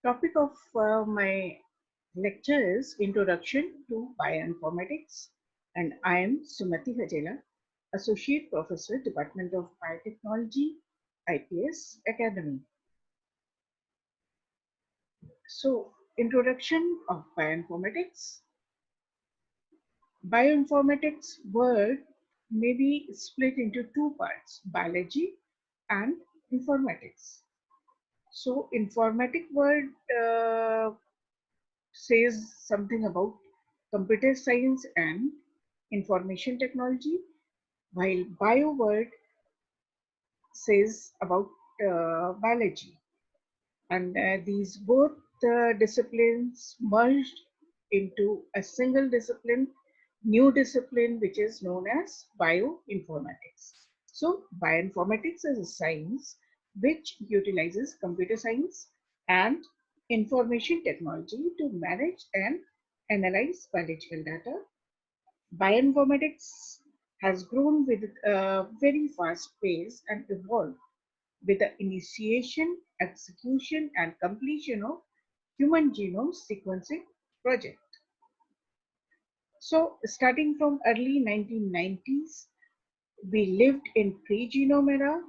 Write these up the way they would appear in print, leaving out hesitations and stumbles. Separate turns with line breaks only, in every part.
Topic of my lecture is Introduction to Bioinformatics, and I am Sumati Hajela, Associate Professor, Department of Biotechnology, IPS Academy. So, Introduction of Bioinformatics. Bioinformatics word may be split into two parts, biology and informatics. So, informatic word says something about computer science and information technology, while bio word says about biology. And these both disciplines merged into a single discipline, new discipline, which is known as bioinformatics. So, bioinformatics is a science which utilizes computer science and information technology to manage and analyze biological data. Bioinformatics has grown with a very fast pace and evolved with the initiation, execution, and completion of human genome sequencing project. So, starting from early 1990s, we lived in pre-genome era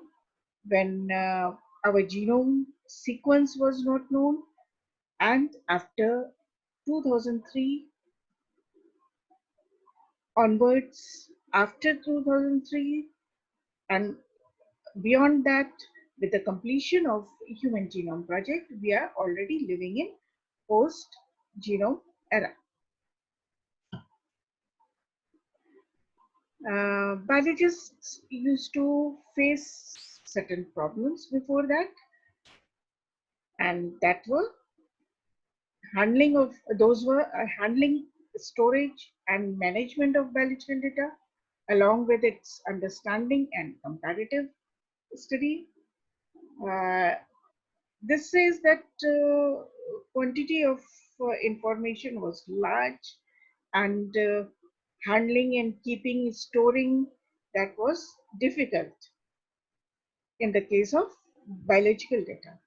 when our genome sequence was not known, and after 2003 onwards, after 2003 and beyond that, with the completion of Human Genome Project, we are already living in post-genome era. Biologists used to face certain problems before that, and that were handling, storage, and management of biological data, along with its understanding and comparative study. Uh, This says that quantity of information was large, and handling and keeping, storing that was difficult in the case of biological data.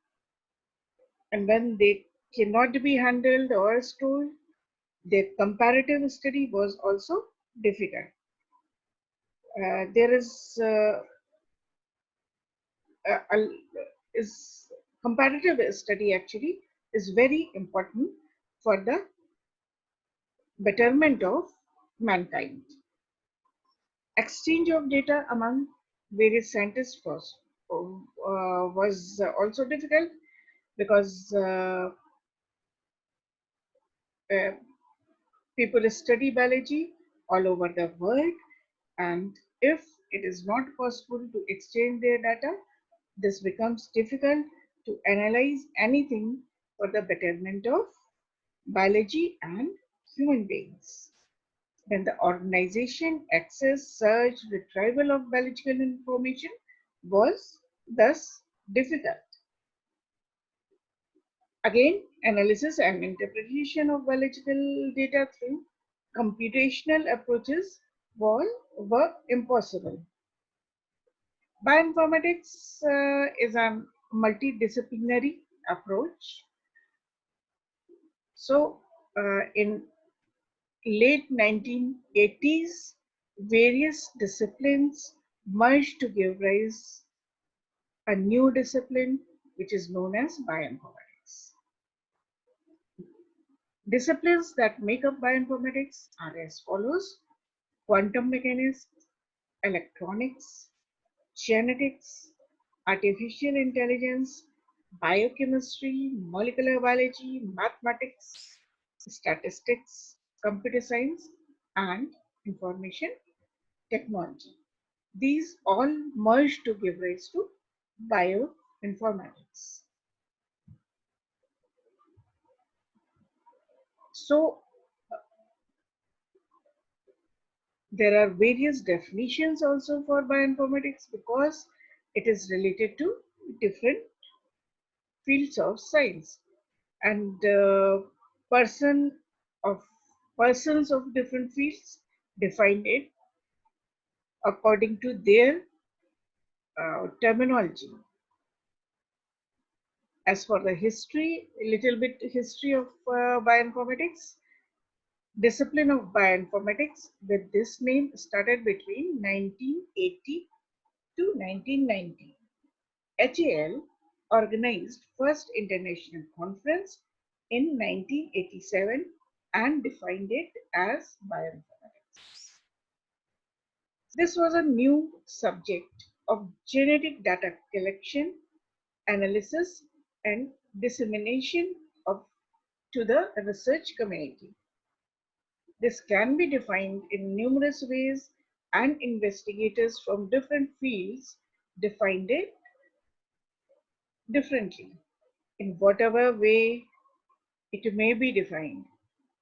And when they cannot be handled or stored, their comparative study was also difficult. There is a, is comparative study actually is very important for the betterment of mankind. Exchange of data among various scientists was also difficult because uh, people study biology all over the world, and if it is not possible to exchange their data, this becomes difficult to analyze anything for the betterment of biology and human beings. Then the organization, access, search, retrieval of biological information was thus difficult. Again, analysis and interpretation of biological data through computational approaches were impossible. Bioinformatics is a multidisciplinary approach. So, in late 1980s, various disciplines merged to give rise a new discipline which is known as bioinformatics. Disciplines that make up bioinformatics are as follows: quantum mechanics, electronics, genetics, artificial intelligence, biochemistry, molecular biology, mathematics, statistics, computer science, and information technology. These all merge to give rise to bioinformatics. So, there are various definitions also for bioinformatics because it is related to different fields of science, and person of persons of different fields define it according to their terminology. As for the history, a little bit history of bioinformatics. Discipline of bioinformatics with this name started between 1980 to 1990. HAL organized first international conference in 1987 and defined it as bioinformatics. This was a new subject of genetic data collection, analysis, and dissemination of to the research community. This can be defined in numerous ways, and investigators from different fields defined it differently. In whatever way it may be defined,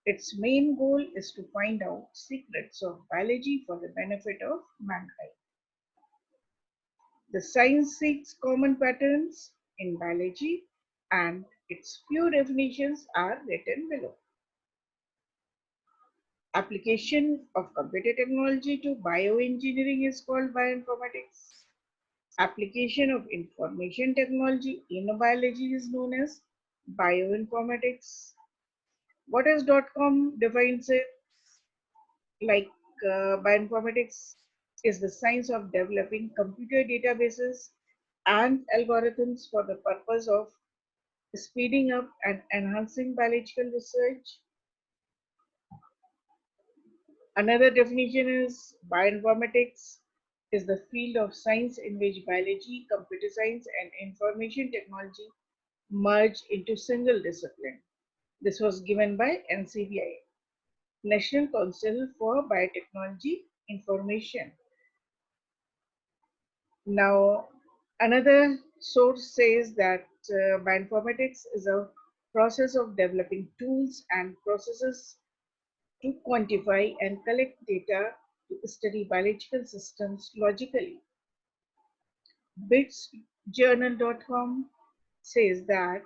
its main goal is to find out secrets of biology for the benefit of mankind. The science seeks common patterns in biology, and its few definitions are written below. Application of computer technology to bioengineering is called bioinformatics. Application of information technology in biology is known as bioinformatics. What is .com defines it like bioinformatics is the science of developing computer databases and algorithms for the purpose of speeding up and enhancing biological research. Another definition is bioinformatics is the field of science in which biology, computer science, and information technology merge into single discipline. This was given by NCBI, National Council for Biotechnology Information. Now, another source says that bioinformatics is a process of developing tools and processes to quantify and collect data to study biological systems logically. BitsJournal.com says that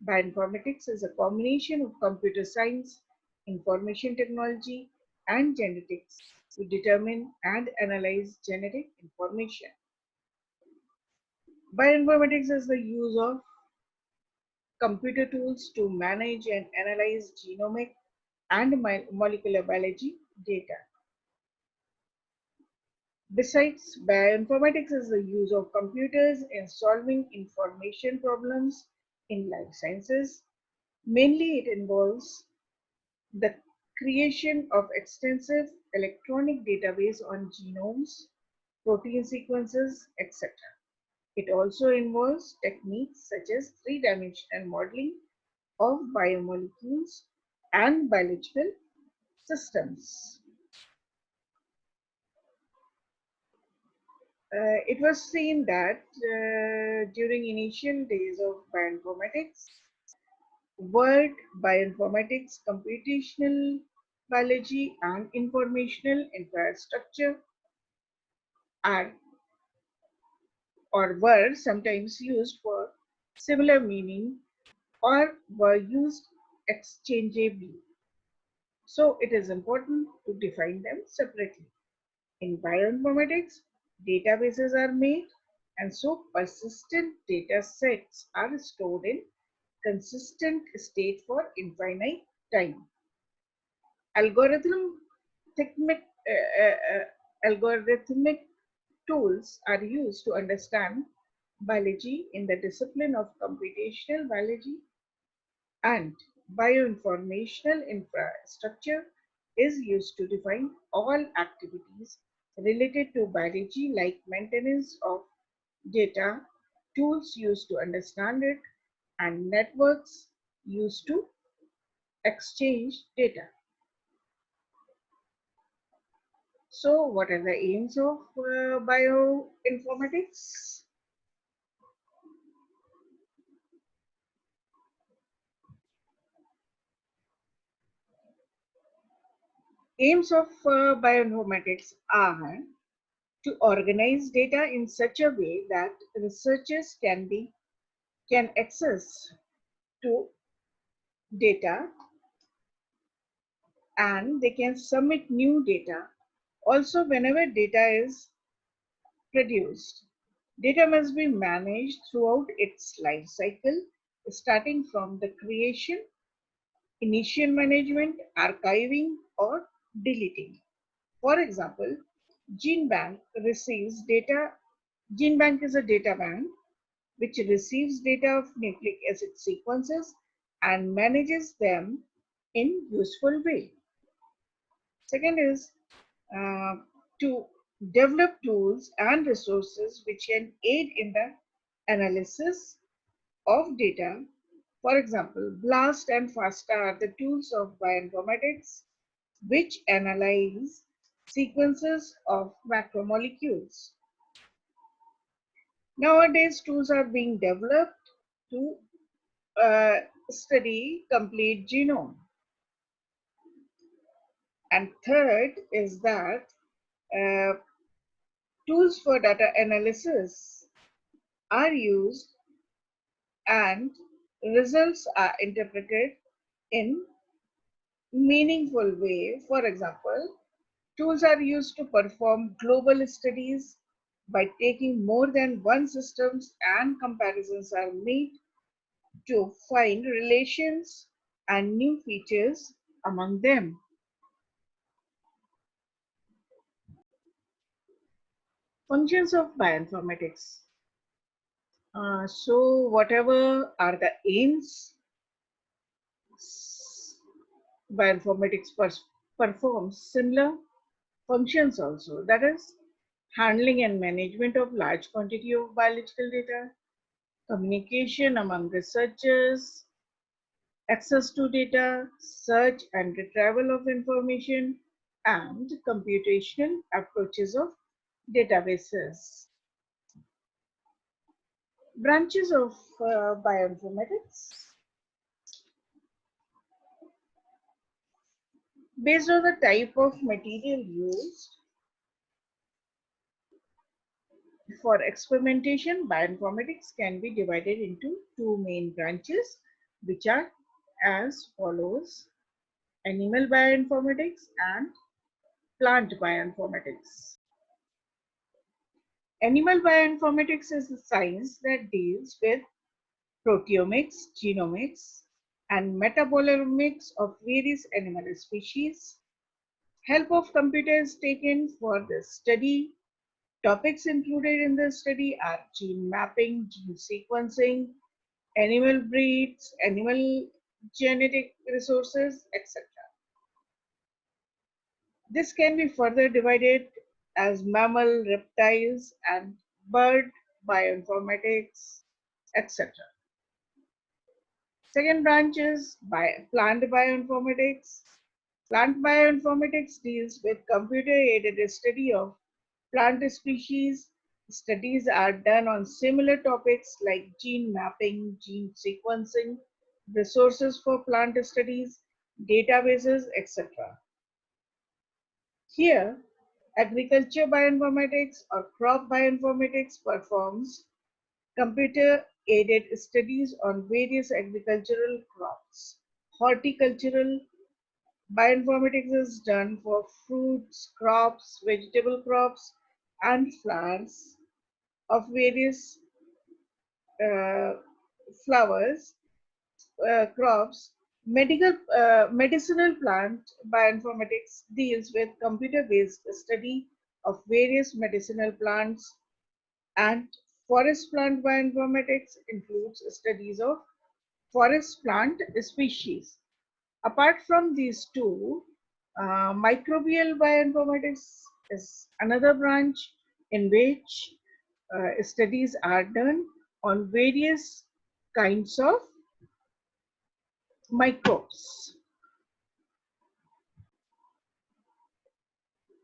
bioinformatics is a combination of computer science, information technology, and genetics to determine and analyze genetic information. Bioinformatics is the use of computer tools to manage and analyze genomic and molecular biology data. Besides, bioinformatics is the use of computers in solving information problems in life sciences. Mainly, it involves the creation of extensive electronic database on genomes, protein sequences, etc. It also involves techniques such as three-dimensional modeling of biomolecules and biological systems. It was seen that during initial days of bioinformatics, word bioinformatics, computational biology, and informational infrastructure are or were sometimes used for similar meaning or were used exchangeably. So it is important to define them separately. In bioinformatics, databases are made, and so persistent data sets are stored in consistent state for infinite time. Algorithmic, algorithmic tools are used to understand biology in the discipline of computational biology, and bioinformational infrastructure is used to define all activities related to biology like maintenance of data, tools used to understand it, and networks used to exchange data. So, what are the aims of bioinformatics? Aims of bioinformatics are to organize data in such a way that researchers can access to data and they can submit new data. Also, whenever data is produced, data must be managed throughout its life cycle starting from the creation, initial management, archiving, or deleting. For example, Gene Bank receives data. Gene Bank is a data bank which receives data of nucleic acid sequences and manages them in useful way. Second is uh, to develop tools and resources which can aid in the analysis of data. For example, BLAST and FASTA are the tools of bioinformatics which analyze sequences of macromolecules. Nowadays, tools are being developed to uh, study complete genome. And third is that uh, tools for data analysis are used and results are interpreted in meaningful way. For example, tools are used to perform global studies by taking more than one systems, and comparisons are made to find relations and new features among them. Functions of bioinformatics. So whatever are the aims, bioinformatics performs similar functions also. That is handling and management of large quantity of biological data, communication among researchers, access to data, search and retrieval of information, and computational approaches of databases. Branches of bioinformatics. Based on the type of material used for experimentation, bioinformatics can be divided into two main branches, which are as follows: animal bioinformatics and plant bioinformatics. Animal bioinformatics is the science that deals with proteomics, genomics, and metabolomics of various animal species. Help of computer is taken for this study. Topics included in the study are gene mapping, gene sequencing, animal breeds, animal genetic resources, etc. This can be further divided as mammal, reptiles, and bird bioinformatics, etc. Second branch is plant bioinformatics. Plant bioinformatics deals with computer-aided study of plant species. Studies are done on similar topics like gene mapping, gene sequencing, resources for plant studies, databases, etc. Here, agriculture bioinformatics or crop bioinformatics performs computer-aided studies on various agricultural crops. Horticultural bioinformatics is done for fruits, crops, vegetable crops, and plants of various uh, flowers, crops. Medicinal plant bioinformatics deals with computer-based study of various medicinal plants, and forest plant bioinformatics includes studies of forest plant species. Apart from these two, microbial bioinformatics is another branch in which studies are done on various kinds of microbes.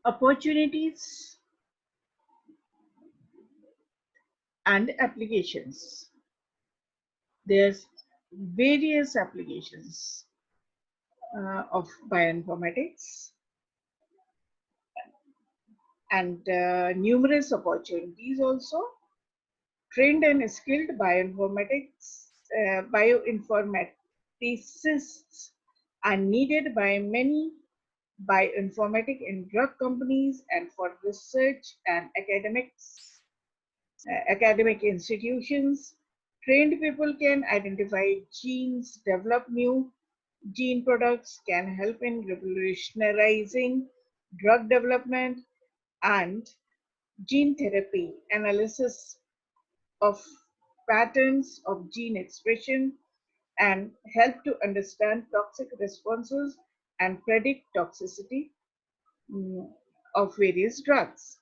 Opportunities and applications. There's various applications of bioinformatics, and numerous opportunities also. Trained and skilled bioinformaticists are needed by many bioinformatic in drug companies and for research and academic institutions. Trained people can identify genes, develop new gene products, can help in revolutionizing drug development and gene therapy, analysis of patterns of gene expression, and help to understand toxic responses and predict toxicity mm, of various drugs.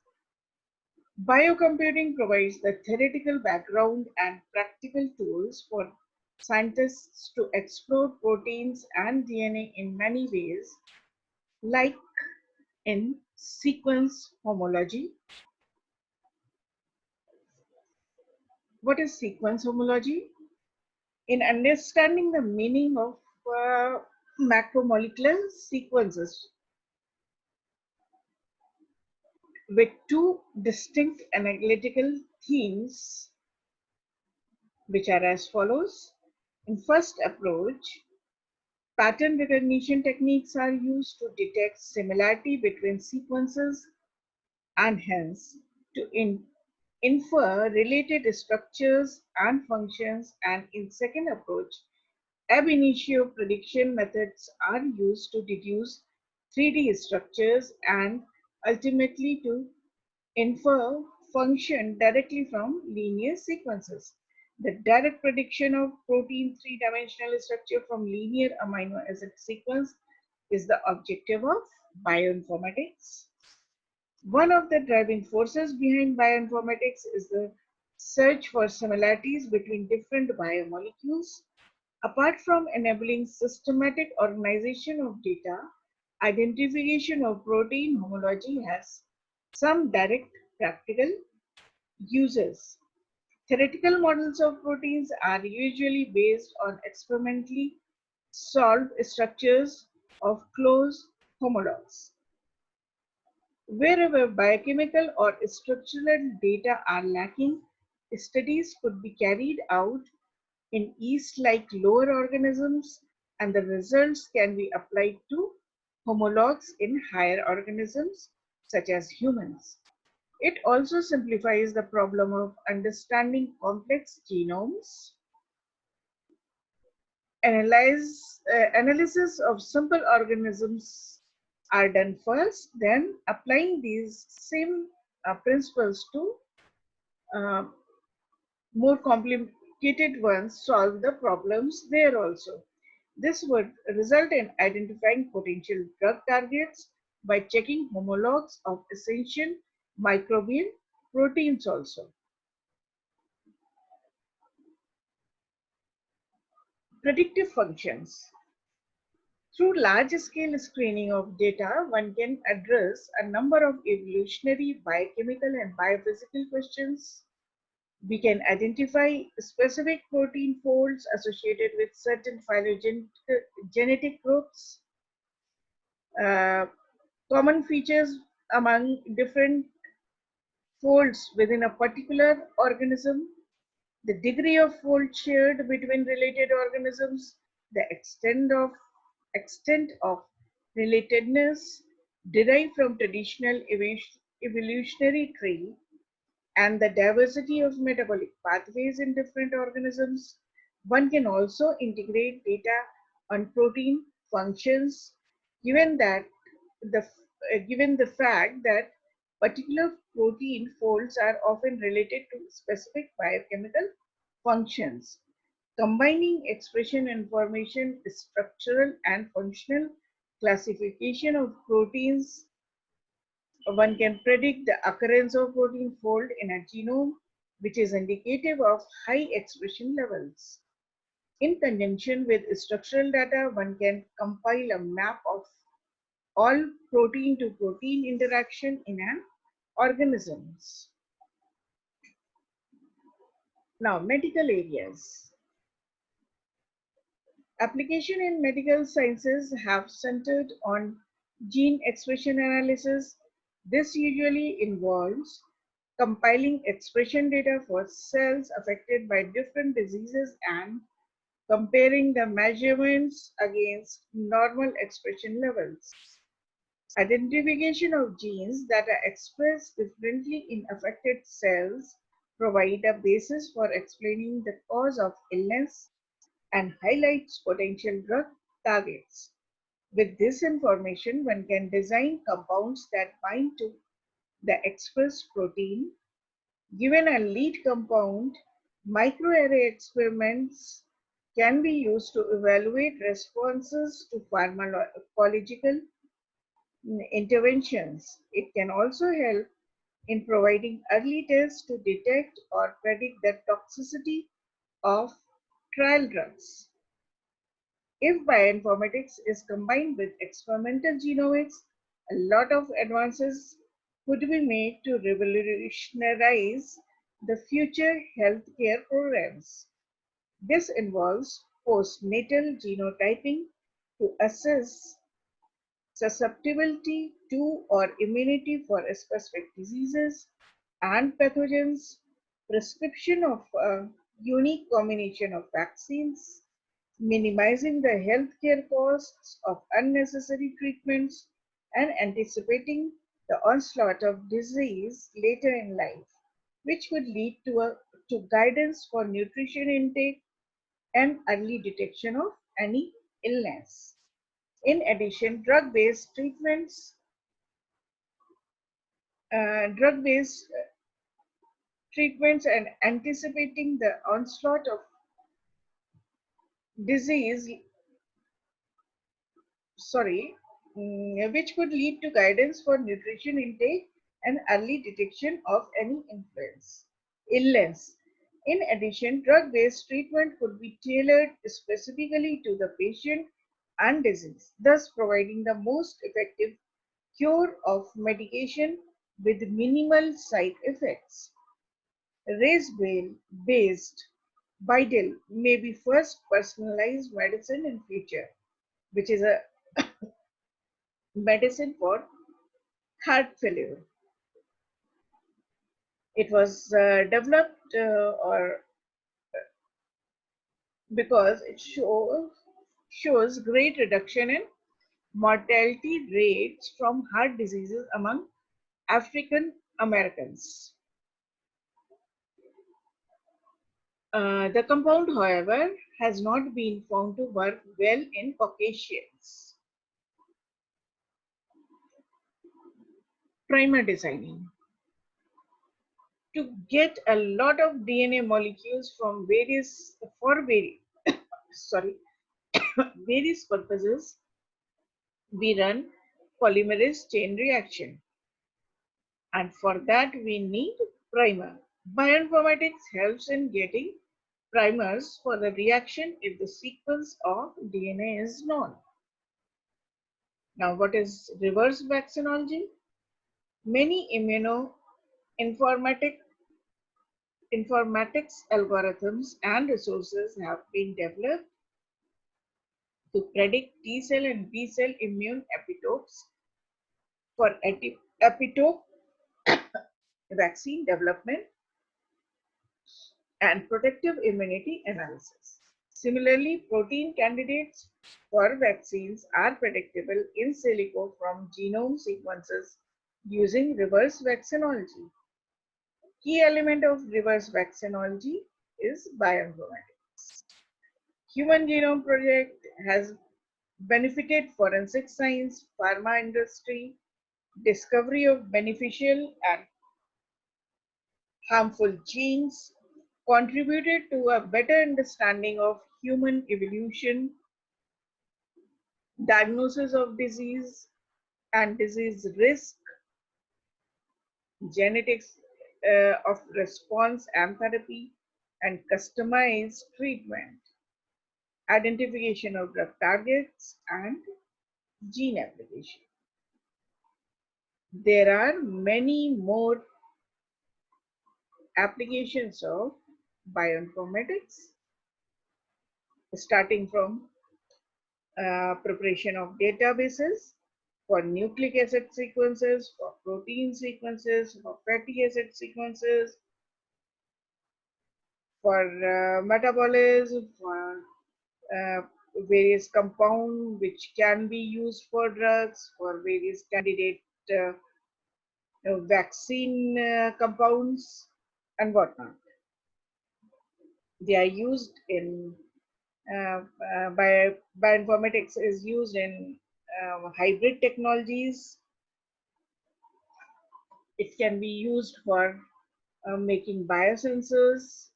Biocomputing provides the theoretical background and practical tools for scientists to explore proteins and DNA in many ways, like in sequence homology. What is sequence homology? In understanding the meaning of macromolecular sequences with two distinct analytical themes, which are as follows. In first approach, pattern recognition techniques are used to detect similarity between sequences and hence to infer related structures and functions. And in second approach, ab initio prediction methods are used to deduce 3D structures and ultimately to infer function directly from linear sequences. The direct prediction of protein three-dimensional structure from linear amino acid sequence is the objective of bioinformatics. One of the driving forces behind bioinformatics is the search for similarities between different biomolecules. Apart from enabling systematic organization of data, identification of protein homology has some direct practical uses. Theoretical models of proteins are usually based on experimentally solved structures of closed homologs. Wherever biochemical or structural data are lacking, studies could be carried out in yeast-like lower organisms, and the results can be applied to homologs in higher organisms, such as humans. It also simplifies the problem of understanding complex genomes. Analysis of simple organisms are done first, then applying these same principles to uh, more complicated ones solve the problems there also. This would result in identifying potential drug targets by checking homologs of essential microbial proteins also. Predictive functions. Through large-scale screening of data, one can address a number of evolutionary, biochemical, and biophysical questions. We can identify specific protein folds associated with certain phylogenetic groups, uh, common features among different folds within a particular organism, the degree of fold shared between related organisms, the extent of relatedness derived from traditional evolutionary tree, and the diversity of metabolic pathways in different organisms. One can also integrate data on protein functions, given that given the fact that particular protein folds are often related to specific biochemical functions. Combining expression information, structural and functional classification of proteins, one can predict the occurrence of protein fold in a genome, which is indicative of high expression levels. In conjunction with structural data, one can compile a map of all protein to protein interaction in an organisms. Now, medical areas. Application in medical sciences have centered on gene expression analysis. This usually involves compiling expression data for cells affected by different diseases and comparing the measurements against normal expression levels. Identification of genes that are expressed differently in affected cells provide a basis for explaining the cause of illness, and highlights potential drug targets. With this information, one can design compounds that bind to the expressed protein. Given a lead compound, microarray experiments can be used to evaluate responses to pharmacological interventions. It can also help in providing early tests to detect or predict the toxicity of trial drugs. If bioinformatics is combined with experimental genomics, a lot of advances could be made to revolutionize the future healthcare programs. This involves postnatal genotyping to assess susceptibility to or immunity for specific diseases and pathogens, prescription of a unique combination of vaccines, minimizing the healthcare costs of unnecessary treatments, and anticipating the onslaught of disease later in life, which could lead to guidance for nutrition intake and early detection of any illness. In addition, drug-based treatments and anticipating the onslaught of disease, which could lead to guidance for nutrition intake and early detection of any illness. In addition, drug-based treatment could be tailored specifically to the patient and disease, thus providing the most effective cure of medication with minimal side effects. Race-based BIDL may be first personalized medicine in future, which is a medicine for heart failure. It was developed or because it shows great reduction in mortality rates from heart diseases among African Americans. The compound, however, has not been found to work well in Caucasians. Primer designing. To get a lot of DNA molecules from sorry, various purposes, we run polymerase chain reaction, and for that we need primer. Bioinformatics helps in getting primers for the reaction if the sequence of DNA is known. Now, what is reverse vaccinology? Many immunoinformatics informatics algorithms and resources have been developed to predict T cell and B cell immune epitopes for epitope vaccine development and protective immunity analysis. Similarly, protein candidates for vaccines are predictable in silico from genome sequences using reverse vaccinology. Key element of reverse vaccinology is bioinformatics. Human Genome Project has benefited forensic science, pharma industry, discovery of beneficial and harmful genes, contributed to a better understanding of human evolution, diagnosis of disease and disease risk, genetics of response and therapy, and customized treatment, identification of drug targets, and gene application. There are many more applications of bioinformatics, starting from preparation of databases for nucleic acid sequences, for protein sequences, for fatty acid sequences, for metabolism, for uh, various compounds which can be used for drugs, for various candidate vaccine compounds, and whatnot. They are used in bioinformatics is used in hybrid technologies. It can be used for making biosensors.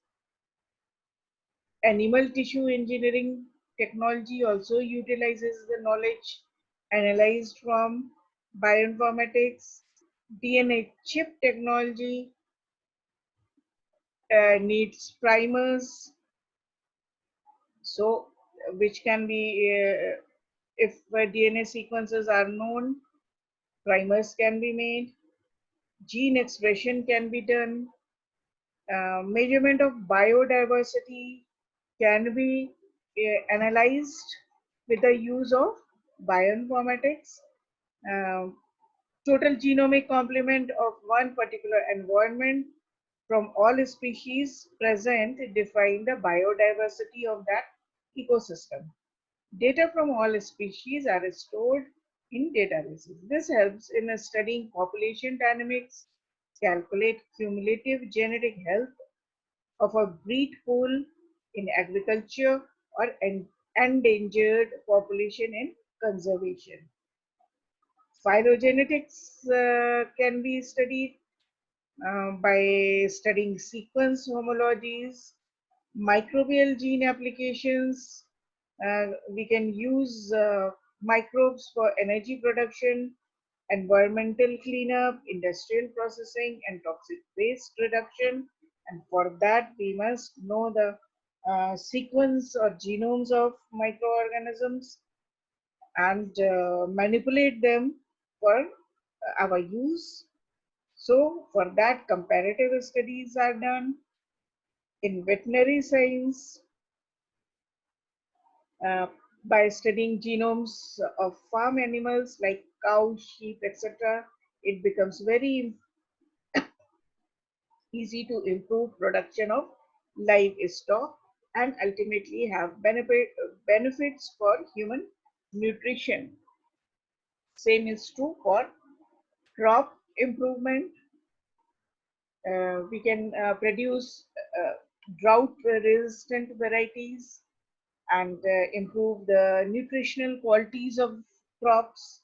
Animal tissue engineering technology also utilizes the knowledge analyzed from bioinformatics. DNA chip technology needs primers, so which can be if DNA sequences are known, primers can be made, gene expression can be done, measurement of biodiversity can be analyzed with the use of bioinformatics. Um, Total genomic complement of one particular environment from all species present define the biodiversity of that ecosystem. Data from all species are stored in databases. This helps in studying population dynamics, calculate cumulative genetic health of a breed pool in agriculture or endangered population in conservation. Phylogenetics can be studied by studying sequence homologies, microbial gene applications. We can use microbes for energy production, environmental cleanup, industrial processing, and toxic waste reduction. And for that, we must know the sequence or genomes of microorganisms and manipulate them for our use. So, for that, comparative studies are done. In veterinary science, uh, by studying genomes of farm animals like cows, sheep, etc., it becomes very easy to improve production of livestock and ultimately have benefits for human nutrition. Same is true for crop improvement. We can produce drought resistant varieties and improve the nutritional qualities of crops.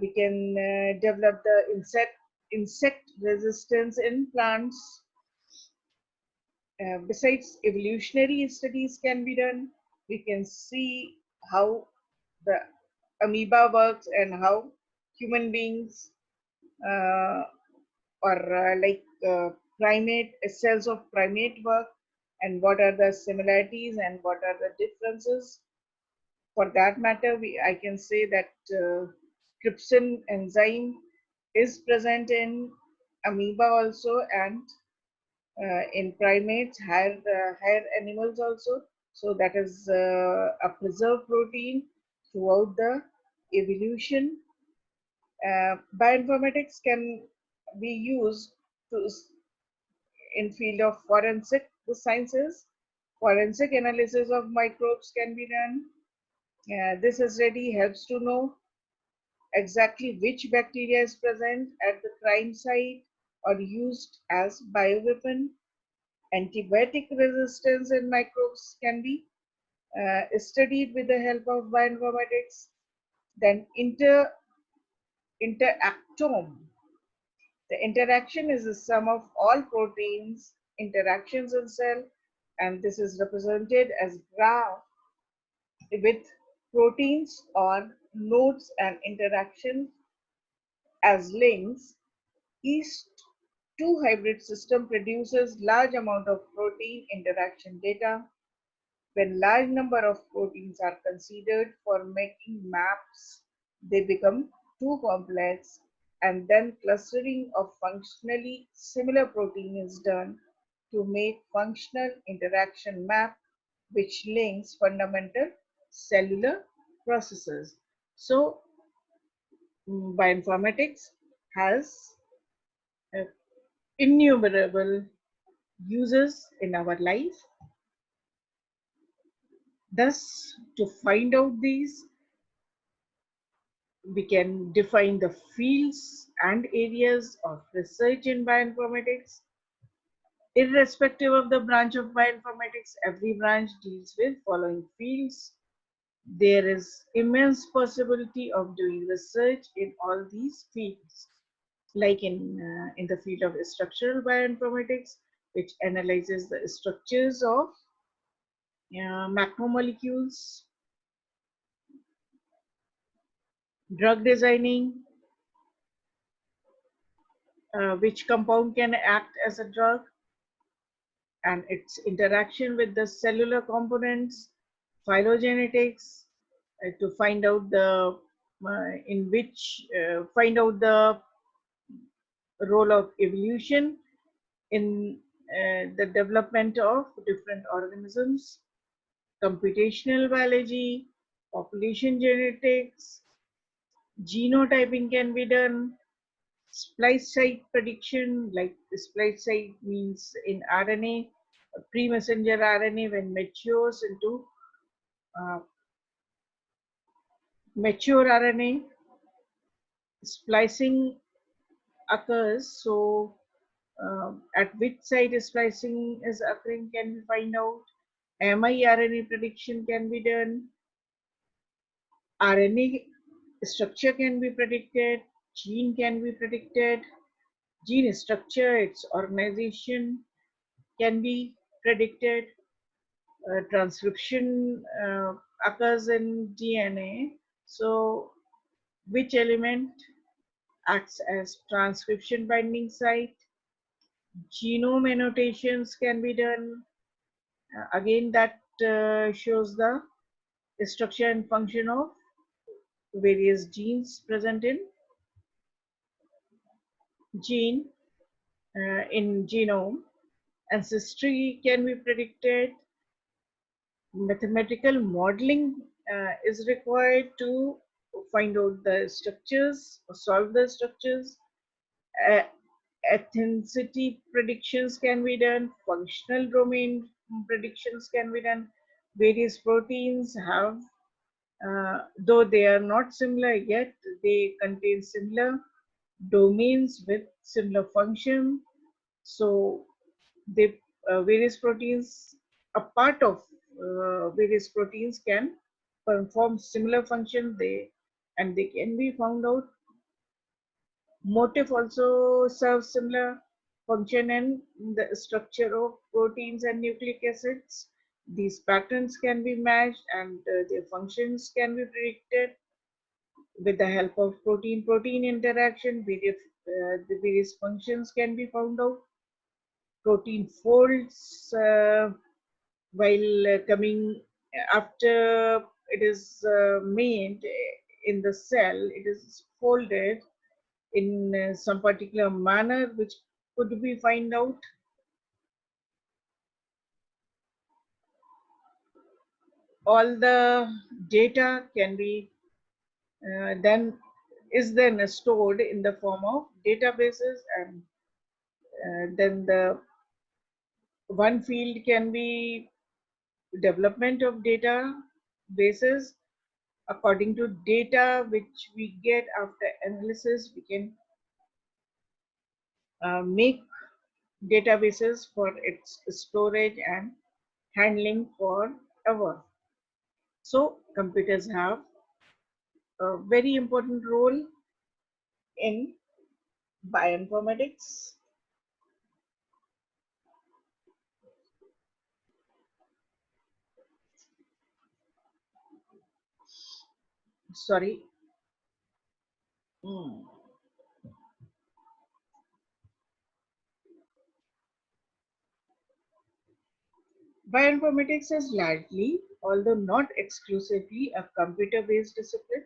We can develop the insect resistance in plants. Besides, evolutionary studies can be done. We can see how the amoeba works and how human beings uh, or primate cells of primate work, and what are the similarities and what are the differences. For that matter, I can say that trypsin enzyme is present in amoeba also, and in primates, higher animals also. So that is a preserved protein throughout the evolution. Bioinformatics can be used to in field of forensic sciences. Forensic analysis of microbes can be done. This already helps to know exactly which bacteria is present at the crime site or used as bioweapon. Antibiotic resistance in microbes can be studied with the help of bioinformatics. Then interactome. The interaction is the sum of all proteins interactions in cell, and this is represented as graph with proteins or nodes and interactions as links. Each two hybrid system produces large amount of protein interaction data. When large number of proteins are considered for making maps, they become too complex, and then clustering of functionally similar protein is done to make functional interaction map which links fundamental cellular processes. So bioinformatics has uh, innumerable uses in our life. Thus, to find out these, we can define the fields and areas of research in bioinformatics. Irrespective of the branch of bioinformatics, every branch deals with following fields. There is immense possibility of doing research in all these fields, like in the field of structural bioinformatics, which analyzes the structures of macromolecules, drug designing, which compound can act as a drug, and its interaction with the cellular components, phylogenetics, to find out the find out the role of evolution in the development of different organisms, computational biology, population genetics, genotyping can be done, splice site prediction, like the splice site means in RNA, pre-messenger RNA when matures into uh, mature RNA, splicing occurs. So at which site splicing is occurring can we find out. miRNA prediction can be done. RNA structure can be predicted. Gene can be predicted. Gene structure, its organization can be predicted. Transcription occurs in DNA. So which element acts as transcription binding site? Genome annotations can be done. Again, that shows the structure and function of various genes present in gene in genome. Ancestry can be predicted. Mathematical modeling is required to find out the structures or solve the structures. Uh, ethnicity predictions can be done. Functional domain predictions can be done. Various proteins have, though they are not similar yet, they contain similar domains with similar function. So they various proteins, a part of various proteins can perform similar function. They can be found out. Motif also serves similar function in the structure of proteins and nucleic acids. These patterns can be matched and their functions can be predicted with the help of protein-protein interaction. The various functions can be found out. Protein folds while coming after it is made in the cell, it is folded in some particular manner, which could be find out. All the data can be then stored in the form of databases, and then the one field can be development of databases. According to data which we get after analysis, we can make databases for its storage and handling forever. So computers have a very important role in bioinformatics. Sorry. Mm. Bioinformatics is largely, although not exclusively, a computer-based discipline.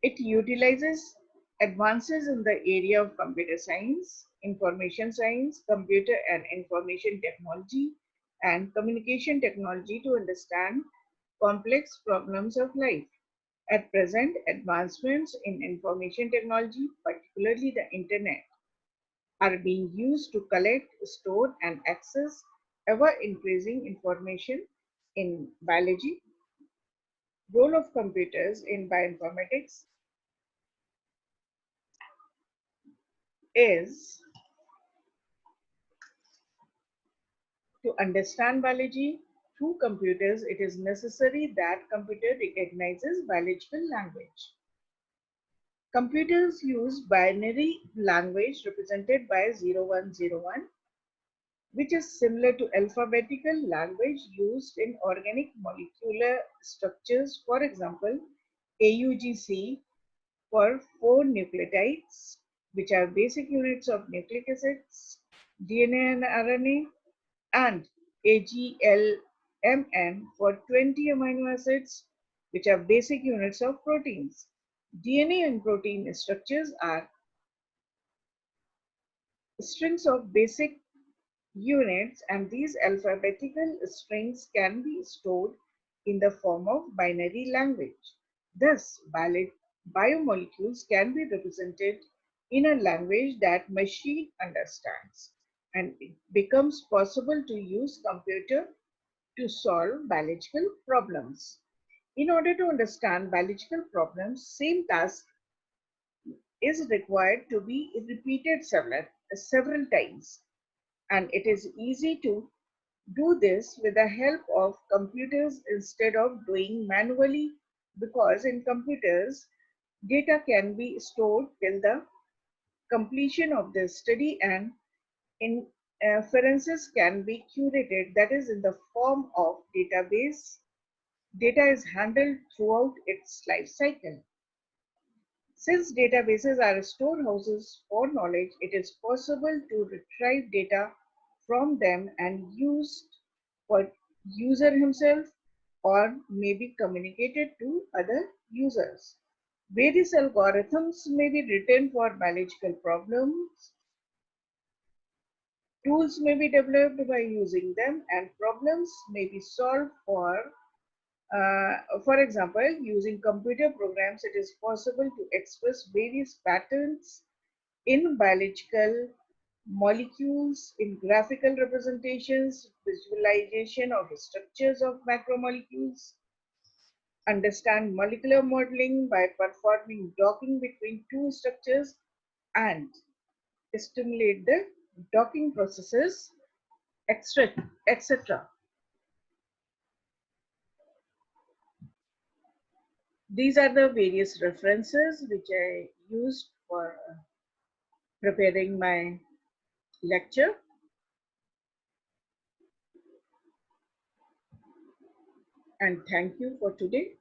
It utilizes advances in the area of computer science, information science, computer and information technology, and communication technology to understand complex problems of life. At present, advancements in information technology, particularly the internet, are being used to collect, store, and access ever increasing information in biology. Role of computers in bioinformatics is To understand biology through computers, it is necessary that computer recognizes biological language. Computers use binary language represented by 0101, which is similar to alphabetical language used in organic molecular structures. For example, AUGC for 4 nucleotides, which are basic units of nucleic acids, DNA and RNA, and AGLMN for 20 amino acids, which are basic units of proteins. DNA and protein structures are strings of basic units, and these alphabetical strings can be stored in the form of binary language. Thus, biomolecules can be represented in a language that machine understands, and it becomes possible to use computer to solve biological problems. In order to understand biological problems, same task is required to be repeated several times, and it is easy to do this with the help of computers instead of doing manually, because in computers data can be stored till the completion of the study, and inferences can be curated, that is in the form of database. Data is handled throughout its life cycle. Since databases are storehouses for knowledge, it is possible to retrieve data from them and used for user himself, or may be communicated to other users. Various algorithms may be written for biological problems. Tools may be developed by using them, and problems may be solved for example, using computer programs. It is possible to express various patterns in biological molecules, in graphical representations, visualization of structures of macromolecules, understand molecular modeling by performing docking between two structures, and stimulate the docking processes, etc. These are the various references which I used for preparing my lecture, and thank you for today.